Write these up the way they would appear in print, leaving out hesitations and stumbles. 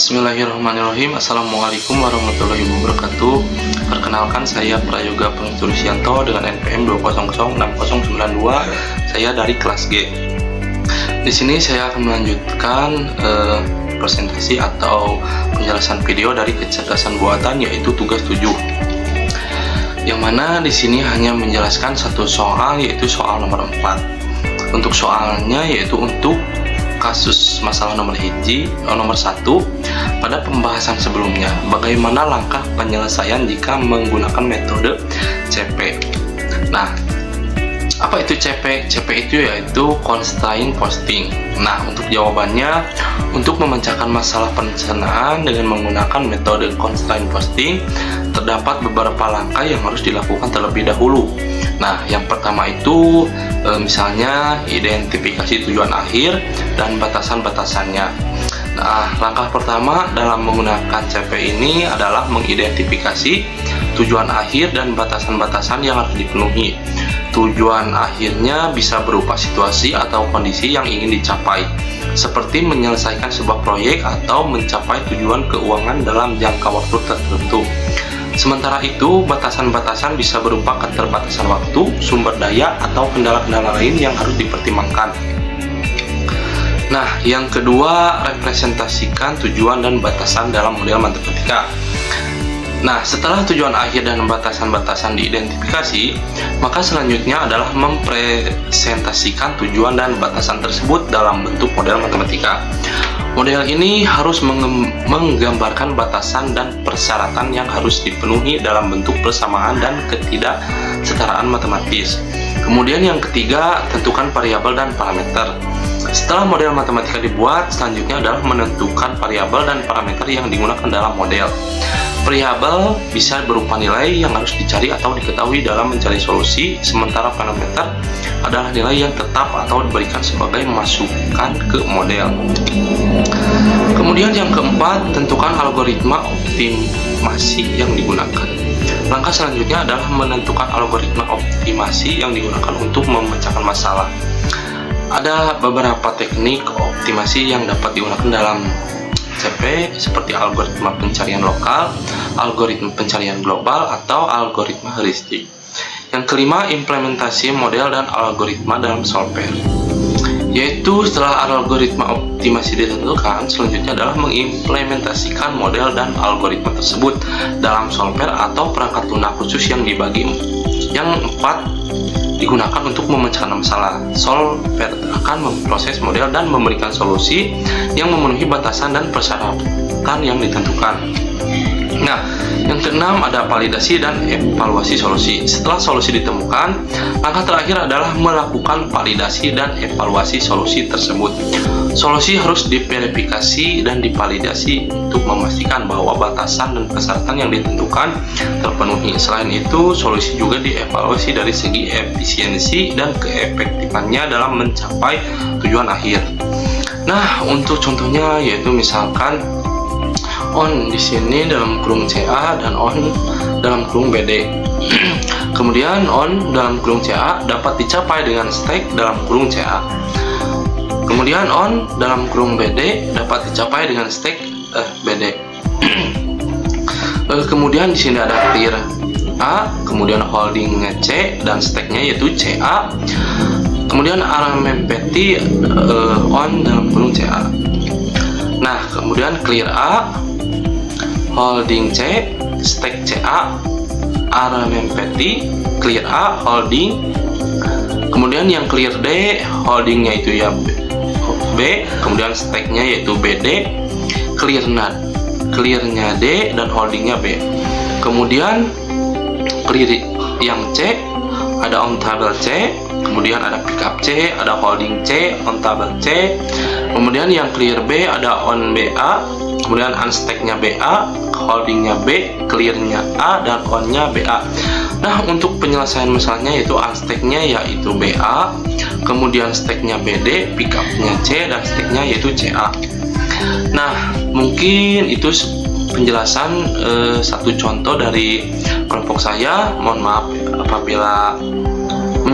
Bismillahirrahmanirrahim. Assalamualaikum warahmatullahi wabarakatuh. Perkenalkan, saya Prayoga Pengitur Sianto dengan NPM 2006092. Saya dari kelas G. Di sini saya akan melanjutkan presentasi atau penjelasan video dari kecerdasan buatan, yaitu tugas 7. Yang mana di sini hanya menjelaskan satu soal, yaitu soal nomor 4. Untuk soalnya yaitu untuk kasus masalah nomor 1 pada pembahasan sebelumnya, bagaimana langkah penyelesaian jika menggunakan metode CP. Nah, apa itu CP? CP itu yaitu constraint posting. Nah, untuk jawabannya, untuk memecahkan masalah perencanaan dengan menggunakan metode constraint posting, terdapat beberapa langkah yang harus dilakukan terlebih dahulu. Nah, yang pertama itu misalnya identifikasi tujuan akhir dan batasan-batasannya. Nah, langkah pertama dalam menggunakan CP ini adalah mengidentifikasi tujuan akhir dan batasan-batasan yang harus dipenuhi. Tujuan akhirnya bisa berupa situasi atau kondisi yang ingin dicapai, seperti menyelesaikan sebuah proyek atau mencapai tujuan keuangan dalam jangka waktu tertentu. Sementara itu, batasan-batasan bisa berupa keterbatasan waktu, sumber daya, atau kendala-kendala lain yang harus dipertimbangkan. Nah, yang kedua, representasikan tujuan dan batasan dalam model matematika. Nah, setelah tujuan akhir dan batasan-batasan diidentifikasi, maka selanjutnya adalah mempresentasikan tujuan dan batasan tersebut dalam bentuk model matematika. Model ini harus menggambarkan batasan dan persyaratan yang harus dipenuhi dalam bentuk persamaan dan ketidaksetaraan matematis. Kemudian yang ketiga, tentukan variabel dan parameter. Setelah model matematika dibuat, selanjutnya adalah menentukan variabel dan parameter yang digunakan dalam model. Variabel bisa berupa nilai yang harus dicari atau diketahui dalam mencari solusi, sementara parameter adalah nilai yang tetap atau diberikan sebagai masukan ke model. Kemudian yang keempat, tentukan algoritma optimasi yang digunakan. Langkah selanjutnya adalah menentukan algoritma optimasi yang digunakan untuk memecahkan masalah. Ada beberapa teknik optimasi yang dapat digunakan dalam CP, seperti algoritma pencarian lokal, algoritma pencarian global, atau algoritma heuristik. Yang kelima, implementasi model dan algoritma dalam solver. Yaitu setelah algoritma optimasi ditentukan, selanjutnya adalah mengimplementasikan model dan algoritma tersebut dalam solver atau perangkat lunak khusus yang dibagi. Yang empat, digunakan untuk memecahkan masalah. Solver akan memproses model dan memberikan solusi yang memenuhi batasan dan persyaratan yang ditentukan. Nah, yang keenam ada validasi dan evaluasi solusi. Setelah solusi ditemukan, langkah terakhir adalah melakukan validasi dan evaluasi solusi tersebut. Solusi harus diverifikasi dan divalidasi untuk memastikan bahwa batasan dan persyaratan yang ditentukan terpenuhi. Selain itu, solusi juga dievaluasi dari segi efisiensi dan keefektifannya dalam mencapai tujuan akhir. Nah, untuk contohnya yaitu misalkan on di sini dalam kurung CA dan on dalam kurung BD. Kemudian on dalam kurung CA dapat dicapai dengan stack dalam kurung CA. Kemudian on dalam kurung BD dapat dicapai dengan stack BD. Kemudian di sini ada clear A, kemudian holdingnya C dan stacknya yaitu CA. Kemudian RMMPT on dalam kurung CA. Nah, kemudian clear A, holding C, stack CA, RMMPT, clear A, holding. Kemudian yang clear D, holdingnya itu ya B, kemudian stacknya yaitu BD, clearnya D dan holdingnya B. Kemudian clear yang C, ada on table C, kemudian ada pickup C, ada holding C, on table C. Kemudian yang clear B ada on BA, kemudian unstacknya BA, holdingnya B, clearnya A, dan onnya BA. Nah, untuk penyelesaian masalahnya yaitu unstacknya yaitu BA, kemudian stacknya BD, pickupnya C, dan stacknya yaitu CA. Nah, mungkin itu penjelasan satu contoh dari kelompok saya. Mohon maaf apabila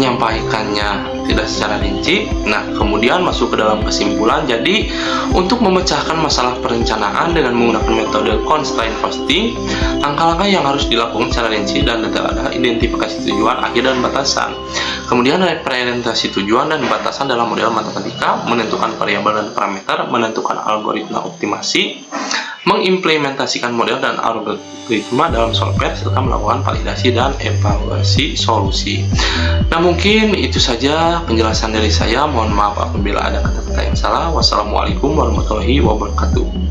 menyampaikannya tidak secara rinci. Nah, kemudian masuk ke dalam kesimpulan. Jadi, untuk memecahkan masalah perencanaan dengan menggunakan metode constraint costing, langkah-langkah yang harus dilakukan secara rinci dan detail adalah identifikasi tujuan, akhir, dan batasan. Kemudian representasi tujuan dan batasan dalam model matematika, menentukan variabel dan parameter, menentukan algoritma optimasi, mengimplementasikan model dan algoritma dalam software, serta melakukan validasi dan evaluasi solusi. Nah, mungkin itu saja penjelasan dari saya. Mohon maaf apabila ada kata-kata yang salah. Wassalamualaikum warahmatullahi wabarakatuh.